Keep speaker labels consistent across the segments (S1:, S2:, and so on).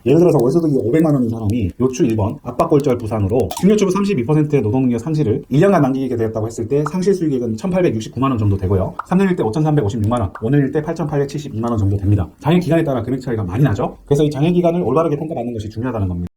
S1: 예를 들어서 월소득이 500만 원인 사람이 요추 1번 압박골절 부상으로 증여초부 32%의 노동능력 상실을 1년간 남기게 되었다고 했을 때 상실 수익액은 1869만 원 정도 되고요. 3년일 때 5356만 원, 5년일 때 8872만 원 정도 됩니다. 장애 기간에 따라 금액 차이가 많이 나죠. 그래서 이 장애 기간을 올바르게 평가받는 것이 중요하다는 겁니다.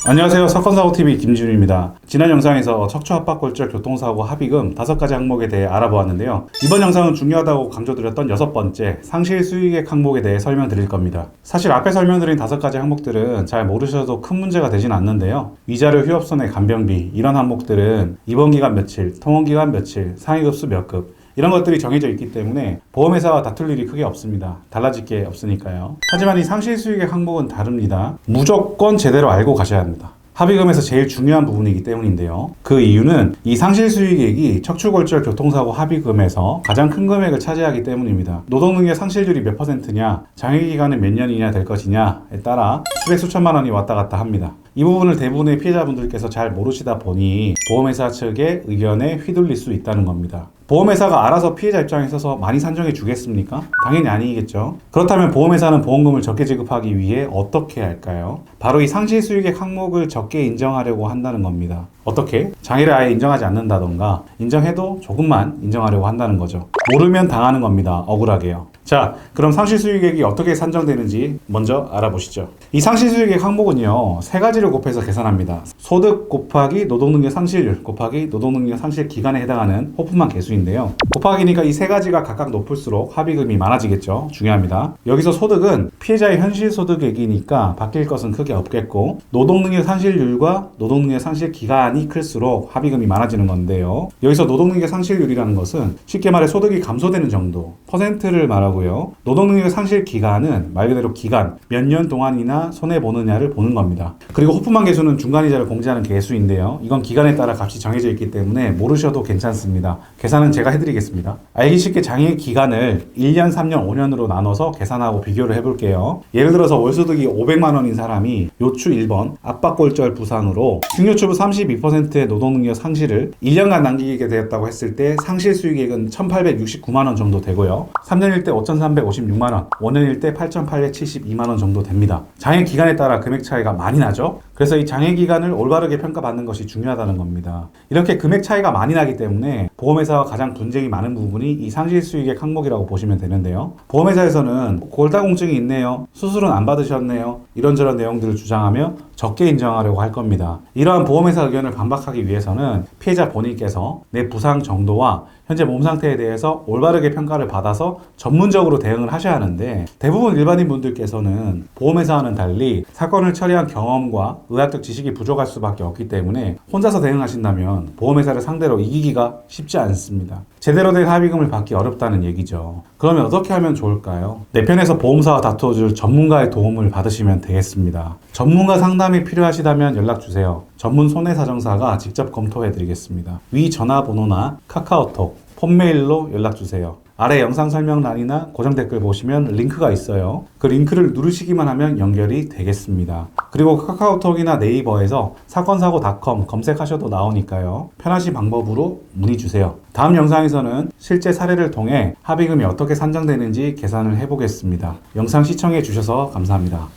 S1: 안녕하세요. 사건사고TV 김준우입니다. 지난 영상에서 척추압박골절 교통사고 합의금 5가지 항목에 대해 알아보았는데요. 이번 영상은 중요하다고 강조드렸던 6번째 상실 수익액 항목에 대해 설명드릴 겁니다. 사실 앞에 설명드린 5가지 항목들은 잘 모르셔도 큰 문제가 되진 않는데요. 위자료 휴업손해 간병비 이런 항목들은 입원기간 며칠, 통원기간 며칠, 상위급수 몇 급 이런 것들이 정해져 있기 때문에 보험회사와 다툴 일이 크게 없습니다. 달라질 게 없으니까요. 하지만 이 상실 수익액 항목은 다릅니다. 무조건 제대로 알고 가셔야 합니다. 합의금에서 제일 중요한 부분이기 때문인데요. 그 이유는 이 상실 수익액이 척추골절 교통사고 합의금에서 가장 큰 금액을 차지하기 때문입니다. 노동능력 상실률이 몇 %냐, 장애기간은 몇 년이냐 될 것이냐에 따라 수백 수천만 원이 왔다 갔다 합니다. 이 부분을 대부분의 피해자분들께서 잘 모르시다 보니 보험회사 측의 의견에 휘둘릴 수 있다는 겁니다. 보험회사가 알아서 피해자 입장에 서서 많이 산정해 주겠습니까? 당연히 아니겠죠. 그렇다면 보험회사는 보험금을 적게 지급하기 위해 어떻게 할까요? 바로 이 상실 수익액 항목을 적게 인정하려고 한다는 겁니다. 어떻게? 장애를 아예 인정하지 않는다던가 인정해도 조금만 인정하려고 한다는 거죠. 모르면 당하는 겁니다. 억울하게요. 자, 그럼 상실 수익액이 어떻게 산정되는지 먼저 알아보시죠. 이 상실 수익액 항목은요, 3가지를 곱해서 계산합니다. 소득 곱하기 노동능력 상실률 곱하기 노동능력 상실 기간에 해당하는 호프만 계수인데요. 곱하기니까 이 3가지가 각각 높을수록 합의금이 많아지겠죠. 중요합니다. 여기서 소득은 피해자의 현실 소득액이니까 바뀔 것은 크게 없겠고, 노동능력 상실률과 노동능력 상실 기간이 클수록 합의금이 많아지는 건데요. 여기서 노동능력 상실률이라는 것은 쉽게 말해 소득이 감소되는 정도, 퍼센트를 말하고요. 노동능력 상실 기간은 말 그대로 기간, 몇 년 동안이나 손해보느냐를 보는 겁니다. 그리고 호프만 계수는 중간이자를 공제하는 계수인데요. 이건 기간에 따라 값이 정해져 있기 때문에 모르셔도 괜찮습니다. 계산은 제가 해드리겠습니다. 알기 쉽게 장애 기간을 1년, 3년, 5년으로 나눠서 계산하고 비교를 해볼게요. 예를 들어서 월소득이 500만 원인 사람이 요추 1번 압박골절 부상으로 증여초부 32%의 노동능력 상실을 1년간 남기게 되었다고 했을 때 상실 수익액은 1869만 원 정도 되고요. 3년일 때 5356만 원, 5년일 때 8872만 원 정도 됩니다. 장애 기간에 따라 금액 차이가 많이 나죠? 그래서 이 장애 기간을 올바르게 평가받는 것이 중요하다는 겁니다. 이렇게 금액 차이가 많이 나기 때문에 보험회사와 가장 분쟁이 많은 부분이 이 상실 수익액 항목이라고 보시면 되는데요. 보험회사에서는 골다공증이 있네요, 수술은 안 받으셨네요, 이런저런 내용들을 주장하며 적게 인정하려고 할 겁니다. 이러한 보험회사 의견을 반박하기 위해서는 피해자 본인께서 내 부상 정도와 현재 몸 상태에 대해서 올바르게 평가를 받아서 전문적으로 대응을 하셔야 하는데, 대부분 일반인 분들께서는 보험회사와는 달리 사건을 처리한 경험과 의학적 지식이 부족할 수밖에 없기 때문에 혼자서 대응하신다면 보험회사를 상대로 이기기가 쉽지 않습니다. 제대로 된 합의금을 받기 어렵다는 얘기죠. 그러면 어떻게 하면 좋을까요? 내 편에서 보험사와 다투어줄 전문가의 도움을 받으시면 되겠습니다. 전문가 상담이 필요하시다면 연락주세요. 전문 손해사정사가 직접 검토해드리겠습니다. 위 전화번호나 카카오톡, 폰메일로 연락주세요. 아래 영상 설명란이나 고정 댓글 보시면 링크가 있어요. 그 링크를 누르시기만 하면 연결이 되겠습니다. 그리고 카카오톡이나 네이버에서 사건사고.com 검색하셔도 나오니까요. 편하신 방법으로 문의 주세요. 다음 영상에서는 실제 사례를 통해 합의금이 어떻게 산정되는지 계산을 해보겠습니다. 영상 시청해 주셔서 감사합니다.